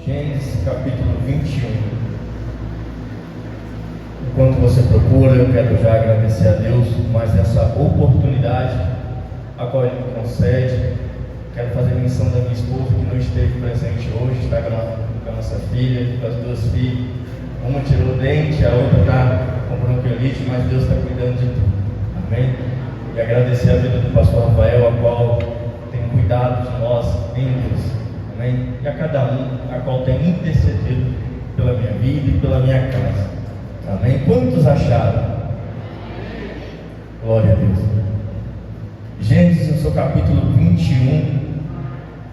Gênesis capítulo 21. Enquanto você procura, eu quero já agradecer a Deus por mais essa oportunidade a qual Ele me concede. Quero fazer menção da minha esposa que não esteve presente hoje, está com a nossa filha, com as duas filhas. Uma tirou o dente, a outra está com bronquiolite, mas Deus está cuidando de tudo. Amém? E agradecer a vida do pastor Rafael, a qual tem cuidado de nós em Deus. Amém? E a cada um, a qual tem intercedido pela minha vida e pela minha casa. Amém? Quantos acharam? Glória a Deus. Gênesis, no seu capítulo 21,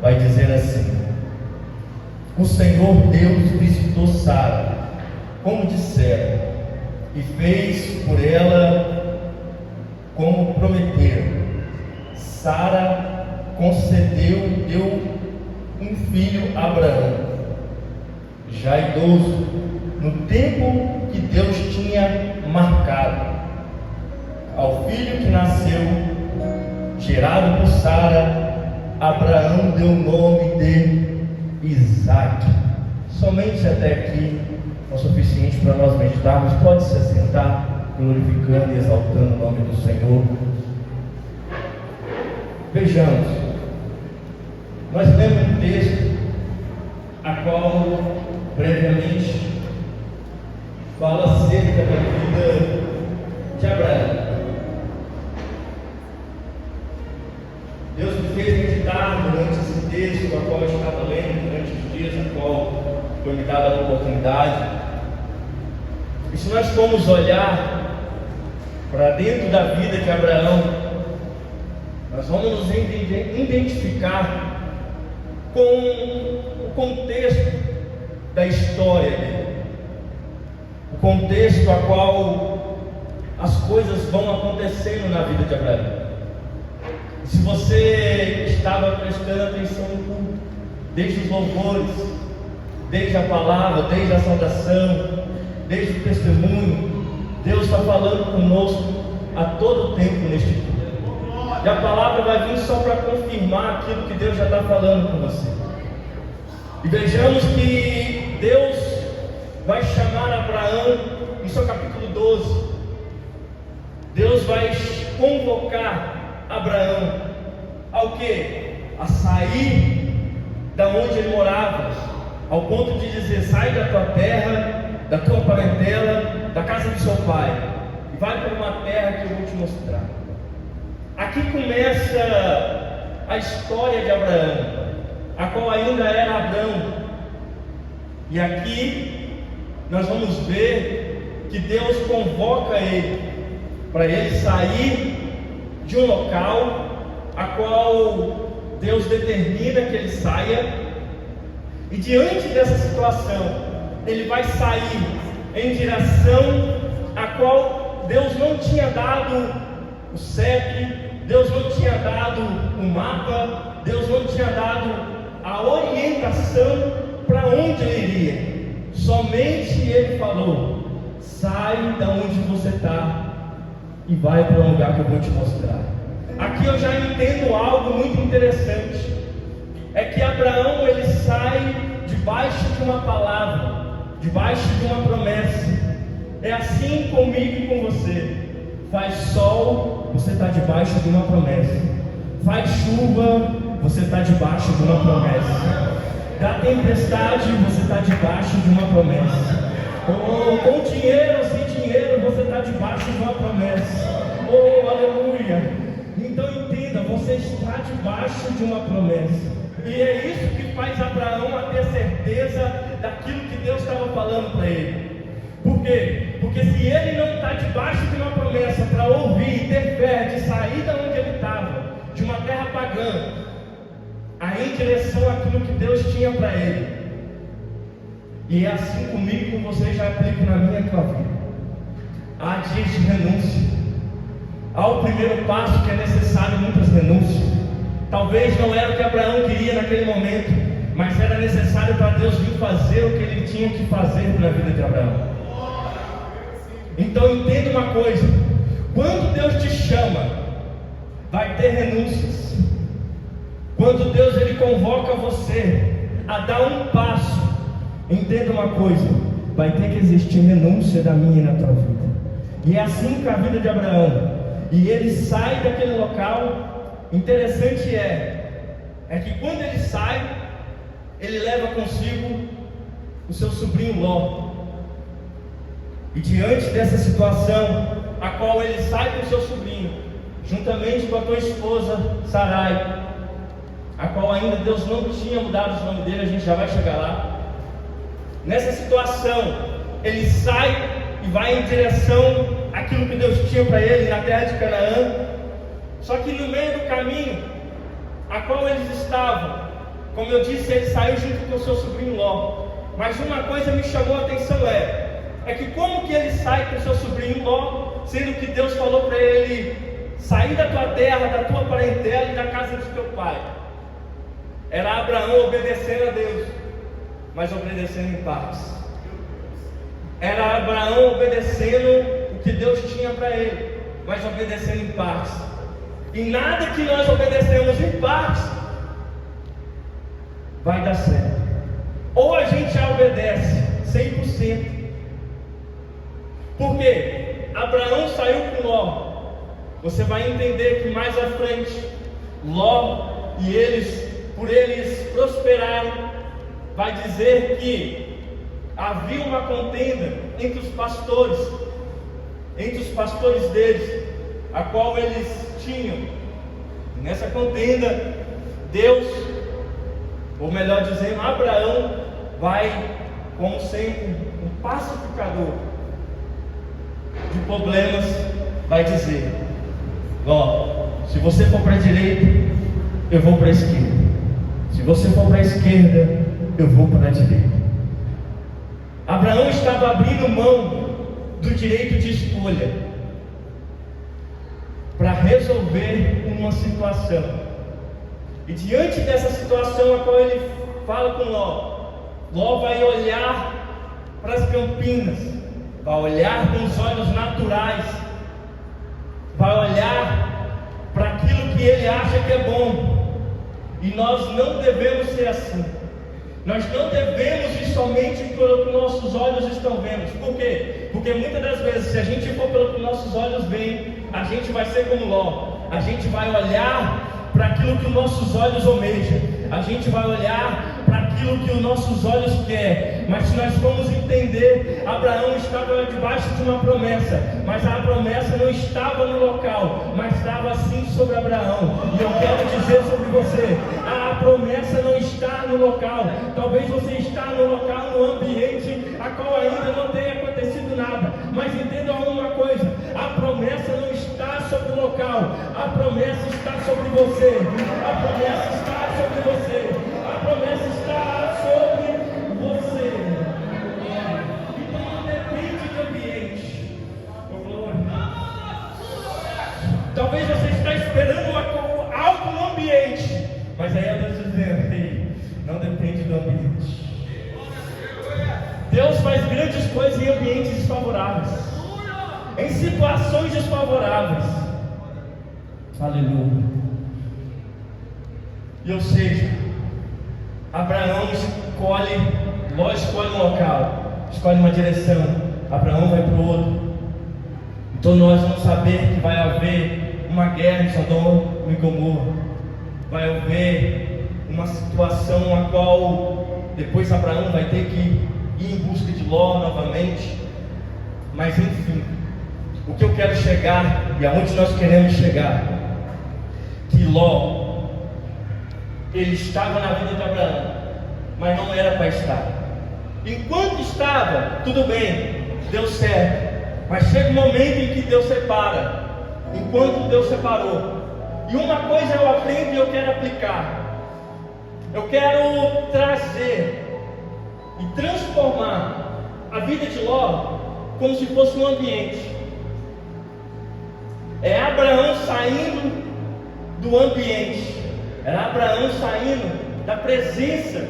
vai dizer assim: o Senhor Deus visitou Sara, como dissera, e fez por ela como prometera. Sara concedeu, deu um filho a Abraão, já idoso, no tempo que Deus tinha marcado. Ao filho que nasceu, gerado por Sara, Abraão deu o nome de Isaque. Somente até aqui é o suficiente para nós meditarmos. Pode se assentar, glorificando e exaltando o nome do Senhor. Vejamos. Nós lemos um texto a qual brevemente fala acerca da vida de Abraão. Deus me fez meditar durante esse texto a qual eu estava lendo durante os dias a qual foi me dada a oportunidade. E se nós formos olhar para dentro da vida de Abraão, nós vamos nos identificar com o contexto da história dele, o contexto a qual as coisas vão acontecendo na vida de Abraão. Se você estava prestando atenção no culto, desde os louvores, desde a palavra, desde a saudação, desde o testemunho, Deus está falando conosco a todo tempo neste culto. E a palavra vai vir só para confirmar aquilo que Deus já está falando com você. E vejamos que Deus vai chamar Abraão, em seu capítulo 12. Deus vai convocar Abraão ao quê? A sair da onde ele morava, ao ponto de dizer: sai da tua terra, da tua parentela, da casa de seu pai, e vai para uma terra que eu vou te mostrar. Aqui começa a história de Abraão, a qual ainda era Abrão. E aqui nós vamos ver que Deus convoca ele para ele sair de um local a qual Deus determina que ele saia. E diante dessa situação, ele vai sair em direção a qual Deus não tinha dado o CEP, Deus não tinha dado o mapa, Deus não tinha dado a orientação para onde ele iria. Somente ele falou: sai da onde você está e vai para um lugar que eu vou te mostrar. Aqui eu já entendo algo muito interessante. É que Abraão, ele sai debaixo de uma palavra, debaixo de uma promessa. É assim comigo e com você. Faz sol, você está debaixo de uma promessa. Faz chuva, você está debaixo de uma promessa. Da tempestade, você está debaixo de uma promessa. Com dinheiro ou sem dinheiro, você está debaixo de uma promessa. Oh, aleluia! Então entenda, você está debaixo de uma promessa. E é isso que faz Abraão a ter certeza daquilo que Deus estava falando para ele. Por quê? Porque se ele não está debaixo de uma promessa para ouvir e ter fé de sair da onde ele estava, de uma terra pagã, aí em direção àquilo que Deus tinha para ele. E é assim comigo e com você, já aplico na minha e tua vida. Há dias de renúncia. Há o primeiro passo que é necessário muitas renúncias. Talvez não era o que Abraão queria naquele momento, mas era necessário para Deus vir fazer o que ele tinha que fazer na vida de Abraão. Então entenda uma coisa: quando Deus te chama, vai ter renúncias. Quando Deus ele convoca você a dar um passo, Entenda uma coisa: vai ter que existir renúncia da minha e na tua vida. E é assim com a vida de Abraão. E ele sai daquele local. Interessante é que quando ele sai, ele leva consigo o seu sobrinho Ló. E diante dessa situação, a qual ele sai com o seu sobrinho, juntamente com a tua esposa Sarai, a qual ainda Deus não tinha mudado o nome dele, a gente já vai chegar lá. Nessa situação, ele sai e vai em direção àquilo que Deus tinha para ele na terra de Canaã. Só que no meio do caminho a qual eles estavam, como eu disse, ele saiu junto com o seu sobrinho Ló. Mas uma coisa me chamou a atenção é que como que ele sai com o seu sobrinho Ló, sendo que Deus falou para ele sair da tua terra, da tua parentela e da casa de teu pai. Era Abraão obedecendo a Deus, mas obedecendo em partes. Era Abraão obedecendo o que Deus tinha para ele, mas obedecendo em partes. E nada que nós obedecemos em partes vai dar certo. Ou a gente já obedece 100%. Porque Abraão saiu com Ló. Você vai entender que mais à frente, Ló e eles, por eles prosperarem, vai dizer que havia uma contenda entre os pastores deles, a qual eles tinham. Nessa contenda, Deus, ou melhor dizendo, Abraão vai, como sempre, um pacificador de problemas, vai dizer: Ló, se você for para a direita, eu vou para a esquerda. Se você for para a esquerda, eu vou para a direita. Abraão estava abrindo mão do direito de escolha para resolver uma situação. E diante dessa situação a qual ele fala com Ló, Ló vai olhar para as campinas, vai olhar com os olhos naturais, vai olhar para aquilo que ele acha que é bom. E nós não devemos ser assim. Nós não devemos ir somente pelo que nossos olhos estão vendo. Por quê? Porque muitas das vezes, se a gente for pelo que nossos olhos veem, a gente vai ser como Ló. A gente vai olhar para aquilo que os nossos olhos almejam. A gente vai olhar para aquilo que os nossos olhos querem. Mas se nós formos entender, Abraão estava debaixo de uma promessa, mas a promessa não estava no local, mas estava sim sobre Abraão. E eu quero dizer sobre você: a promessa não está no local. Talvez você está no local, no ambiente a qual ainda não tenha acontecido nada, mas entenda uma coisa: a promessa não está sobre o local, a promessa está sobre você. A promessa está sobre você. A promessa está sobre você. Então não depende do ambiente. Talvez você está esperando algo no ambiente, mas aí eu estou dizendo: ei, não depende do ambiente. Deus faz grandes coisas em ambientes desfavoráveis, em situações desfavoráveis. Aleluia. E ou seja, Abraão escolhe, Ló escolhe um local, escolhe uma direção, Abraão vai para o outro. Então nós vamos saber que vai haver uma guerra em Sodoma e Gomorra. Vai haver uma situação a qual depois Abraão vai ter que ir em busca de Ló novamente. Mas enfim, o que eu quero chegar e aonde nós queremos chegar, que Ló, ele estava na vida de Abraão, mas não era para estar. Enquanto estava, tudo bem, deu certo. Mas chega um momento em que Deus separa. Enquanto Deus separou, e uma coisa eu aprendo e eu quero aplicar. Eu quero trazer e transformar a vida de Ló como se fosse um ambiente. É Abraão saindo do ambiente. Era Abraão saindo da presença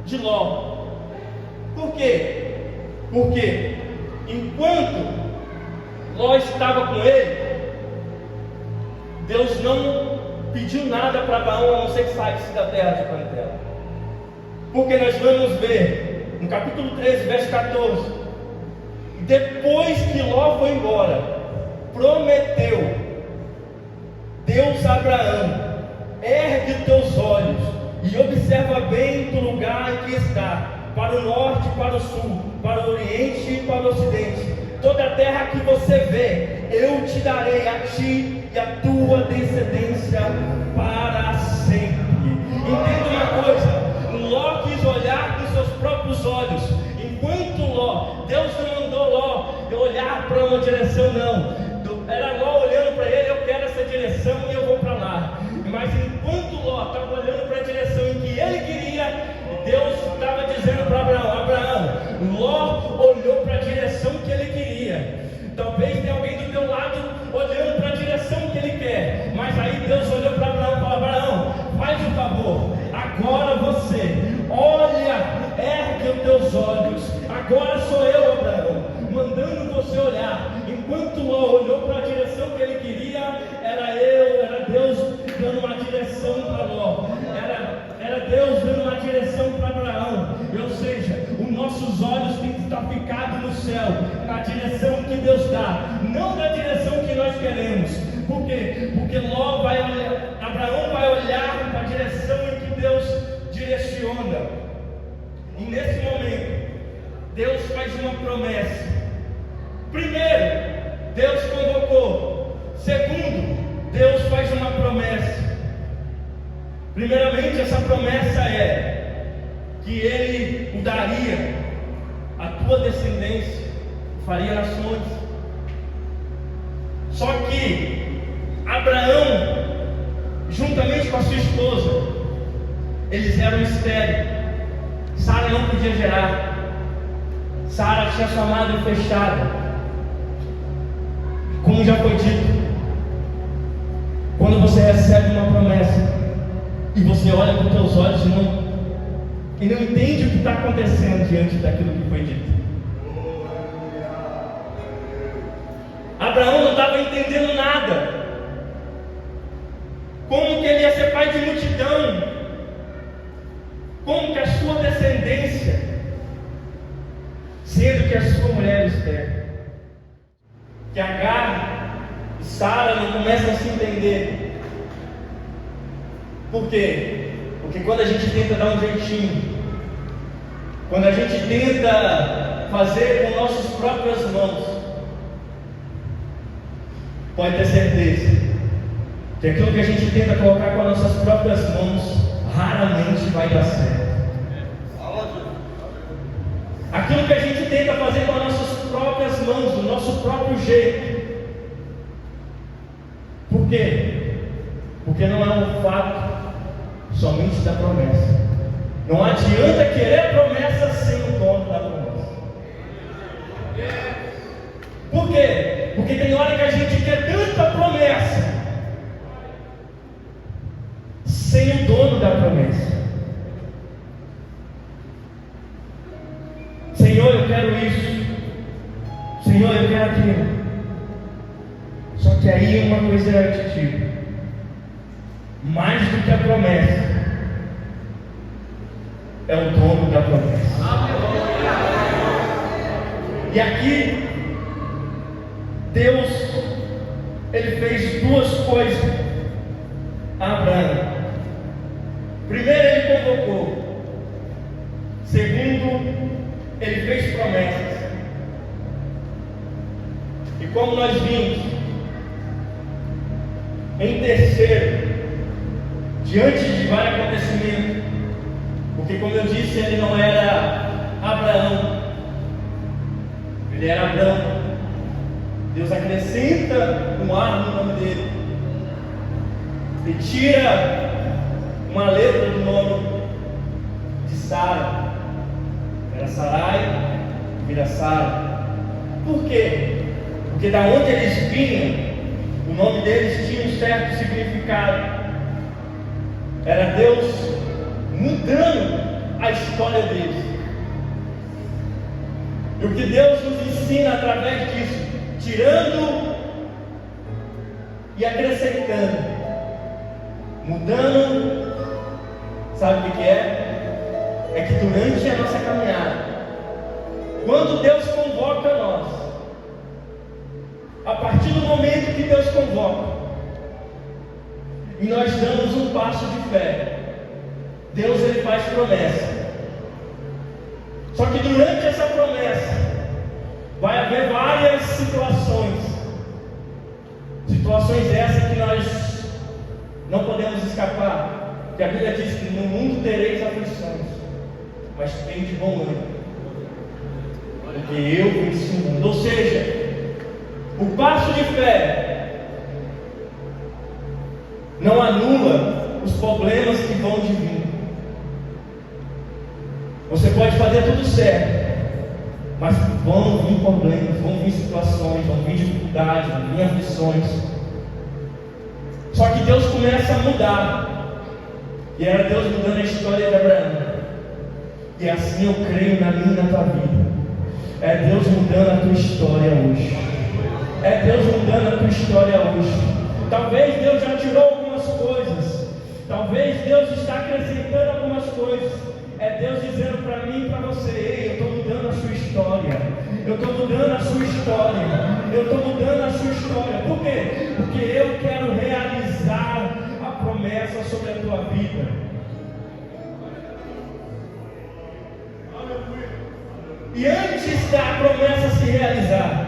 de Ló. Por quê? Porque enquanto Ló estava com ele, Deus não pediu nada para Abraão, a não ser que saísse da terra de parentela. Porque nós vamos ver no capítulo 13, verso 14, depois que Ló foi embora, prometeu Deus a Abraão: ergue teus olhos e observa bem do lugar em que está, para o norte e para o sul, para o oriente e para o ocidente. Toda a terra que você vê, eu te darei a ti e a tua descendência para sempre. Entenda uma coisa: Ló quis olhar com seus próprios olhos. Enquanto Ló, Deus não mandou Ló olhar para uma direção, não. Era Ló olhando para ele: eu quero essa direção e eu vou para lá. Mas enquanto Ló estava olhando para a direção em que ele queria, Deus estava dizendo para Abraão: Abraão, Ló olhou para a direção que ele queria. Talvez tenha alguém do teu lado olhando para a direção que ele quer, mas aí Deus olhou para Abraão e falou: Abraão, faz um favor, agora você olha, ergue os teus olhos. Agora sou eu, Abraão, mandando você olhar. Enquanto Ló olhou para a direção que ele queria, era Deus dando uma direção para Ló, era Deus dando uma direção para Abraão. Ou seja, os nossos olhos têm que estar ficados no céu, na direção que Deus dá, não na direção que nós queremos. Por quê? Porque Abraão vai olhar para a direção em que Deus direciona. E nesse momento, Deus faz uma promessa. Primeiro, Deus convocou. Segundo, Deus faz uma promessa. Primeiramente, essa promessa é que Ele o daria, a tua descendência faria nações. Só que Abraão, juntamente com a sua esposa, eles eram estéreis. Sara não podia gerar. Sara tinha sua madre fechada. Como já foi dito, quando você recebe uma promessa e você olha com os teus olhos e não entende o que está acontecendo diante daquilo que foi dito. Abraão não estava entendendo nada. Como que ele ia ser pai de multidão? Como que a sua descendência, sendo que a sua mulher é estéril, que Agar e Sara não começam a se entender. Por quê? Porque quando a gente tenta dar um jeitinho, quando a gente tenta fazer com nossas próprias mãos, pode ter certeza que aquilo que a gente tenta colocar com as nossas próprias mãos raramente vai dar certo. Aquilo que a gente tenta fazer com as nossas próprias mãos, do nosso próprio jeito. Por quê? Porque não é um fato somente da promessa. Não adianta querer promessa sem o dono da promessa. Por quê? Porque tem hora que a gente quer tanta promessa sem o dono da promessa. Senhor, eu quero isso. Senhor, eu quero aquilo. Só que aí uma coisa eu te digo: mais do que a promessa, é o dono da promessa. E aqui, Deus, Ele fez duas coisas a Abraão. Primeiro, Ele convocou. Segundo, Ele fez promessas. E como nós vimos, em terceiro, diante de vários acontecimentos, porque como eu disse, ele não era Abraão, ele era Abrão. Deus acrescenta um ar no nome dele e tira uma letra do nome de Sara. Era Sarai, vira Sara. Por quê? Porque da onde eles vinham, o nome deles tinha um certo significado. Era Deus mudando a história deles. E o que Deus nos ensina através disso, tirando e acrescentando, mudando, sabe o que é? É que durante a nossa caminhada, Quando Deus convoca nós, a partir do momento que Deus convoca, e nós damos um passo de fé, Deus ele faz promessa. Só que durante essa promessa vai haver várias situações essas que nós não podemos escapar, que a Bíblia diz que no mundo tereis aflições, mas tem de bom ânimo, porque eu venci o mundo. Ou seja, o passo de fé não anula os problemas que vão de vir. Você pode fazer tudo certo, mas vão vir problemas, vão vir situações, vão vir dificuldades, vão vir aflições. Só que Deus começa a mudar, e era Deus mudando a história de Abraão. E assim eu creio na minha e na tua vida. É Deus mudando a tua história hoje. É Deus mudando a tua história hoje. Talvez Deus já tirou algumas coisas, talvez Deus está acrescentando algumas coisas. É Deus dizendo para mim e para você: ei, eu estou mudando a sua história. Eu estou mudando a sua história. Eu estou mudando a sua história. Por quê? Porque eu quero realizar a promessa sobre a tua vida. E antes da promessa se realizar,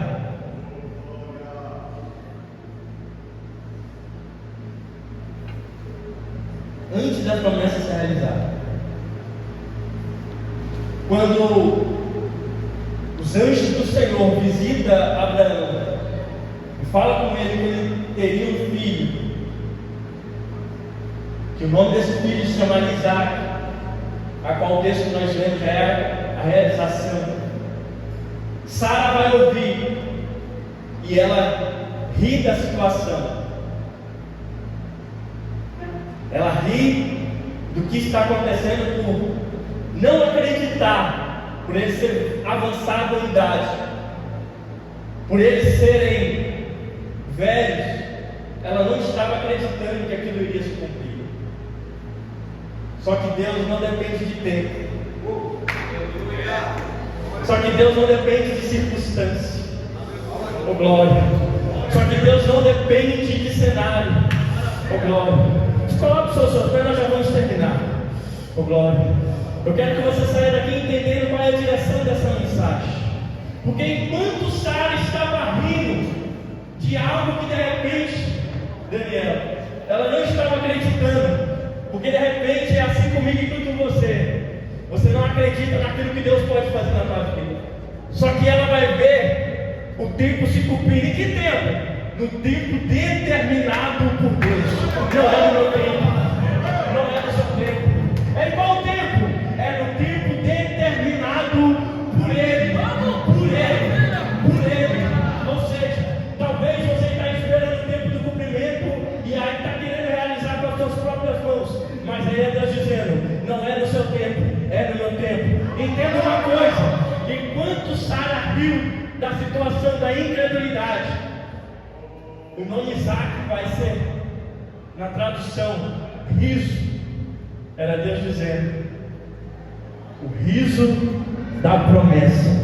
quando os anjos do Senhor visitam Abraão e falam com ele que ele teria um filho, que o nome desse filho se chama Isaac, a qual o texto que nós lemos é a realização. Sara vai ouvir e ela ri da situação. Ela ri do que está acontecendo por não acreditar, por eles serem avançados em idade, por eles serem velhos. Ela não estava acreditando que aquilo iria se cumprir. Só que Deus não depende de tempo. Só que Deus não depende de circunstância. Oh glória. Só que Deus não depende de cenário. Oh glória. Coloque os seus pés, nós já vamos terminar. Oh glória. Eu quero que você saia daqui entendendo qual é a direção dessa mensagem. Porque enquanto Sara estava rindo de algo que de repente, Daniel, ela não estava acreditando. Porque de repente é assim comigo e com você. Você não acredita naquilo que Deus pode fazer na tua vida. Só que ela vai ver o tempo se cumprir. Em que tempo? No tempo determinado por Deus. Não é no meu tempo. Não é no seu tempo. É igual tempo. É no tempo determinado por Ele. Por Ele. Por Ele. Ou seja, talvez você está esperando o tempo do cumprimento e aí está querendo realizar com as suas próprias mãos. Mas aí é Deus dizendo: não é no seu tempo, é no meu tempo. Entenda uma coisa: enquanto Sara riu da situação da incredulidade, o nome Isaac vai ser, na tradução, riso. Era Deus dizendo: o riso da promessa.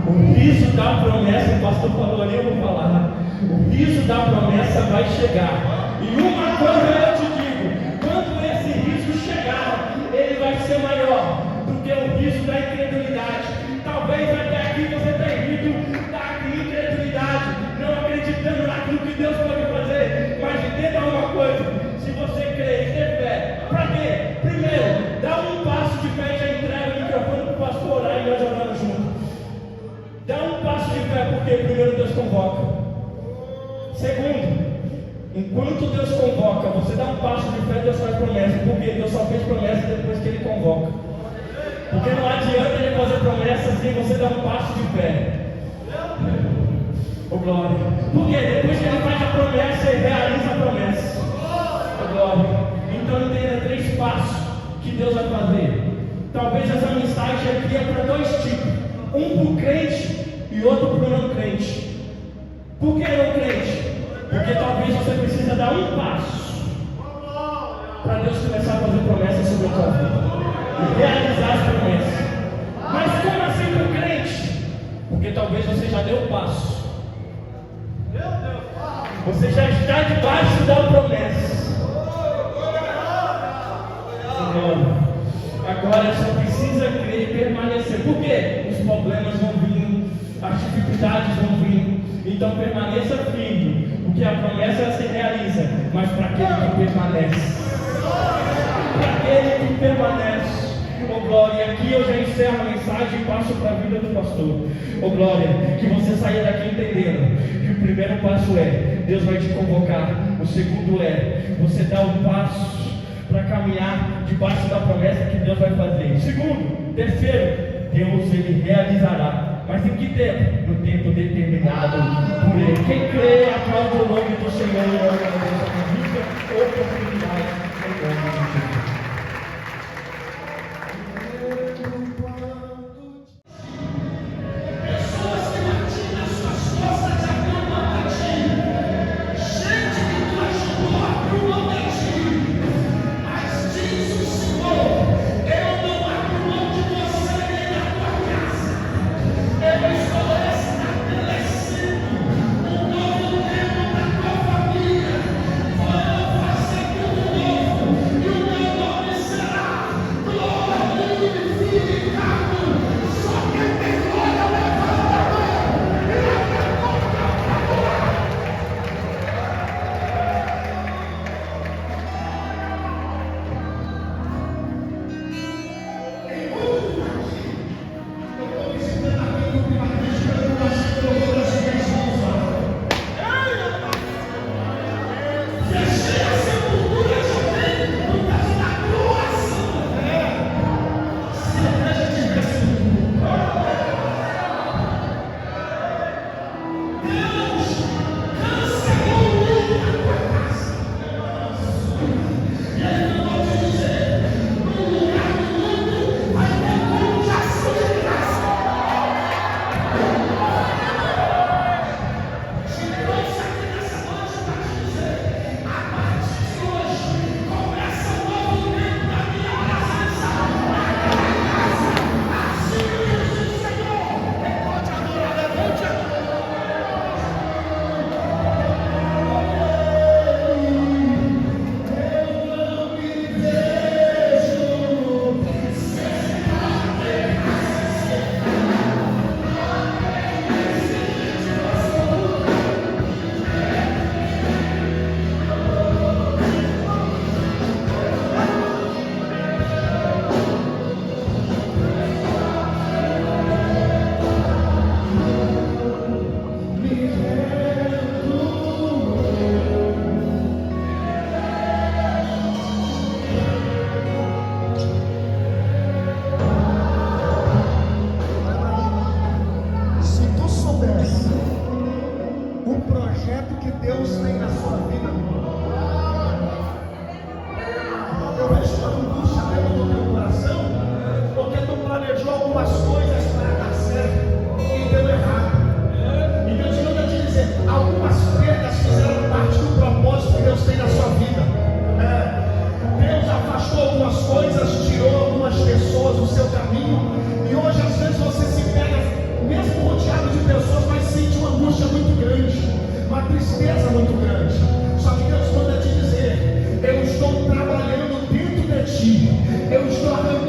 O riso da promessa, o pastor falou ali, eu vou falar. O riso da promessa vai chegar. E uma coisa eu te digo: quando esse riso chegar, ele vai ser maior do que o riso da incredulidade. Talvez até aqui você tenha rido da incredulidade, não acreditando naquilo que Deus pode fazer. Mas entenda uma coisa: se você crer e ter fé, para quê? Primeiro, dá um passo de fé e já entrega o microfone para o pastor orar e nós oramos juntos. Dá um passo de fé, porque primeiro Deus convoca. Segundo, enquanto Deus convoca, você dá um passo de fé, Deus faz promessa. Porque Deus só fez promessa depois que Ele convoca. Porque não adianta Ele fazer promessa sem você dar um passo de fé. Oh glória. Porque depois que Ele faz a promessa, Ele realiza a promessa. Oh glória. Então entenda 3 passos que Deus vai fazer. Talvez essa mensagem aqui é para 2 tipos: um para o crente e outro para o não crente. Por que não crente? Porque talvez você precisa dar um passo para Deus começar a fazer promessas sobre a tua vida. realizar as promessas. Mas como assim para o crente? Porque talvez você já deu o passo. Você já está debaixo da promessa. Senhor, agora só precisa crer e permanecer. Por quê? Os problemas vão vindo, as dificuldades vão vindo. Então permaneça firme, porque a promessa se realiza, mas para aquele que permanece. Para aquele que permanece. Oh glória, aqui eu já encerro a mensagem e passo para a vida do pastor. Oh glória, que você saia daqui entendendo que o primeiro passo é, Deus vai te convocar. O segundo é, você dá um passo para caminhar debaixo da promessa que Deus vai fazer. Segundo, terceiro, Deus ele realizará. Mas em que tempo? No tempo determinado por Ele. Quem crê, aplaude o nome do Senhor e agradeça a vida, oportunidade em nome de Jesus. Tristeza muito grande. Só que Deus manda te dizer: eu estou trabalhando dentro de ti, eu estou arrancando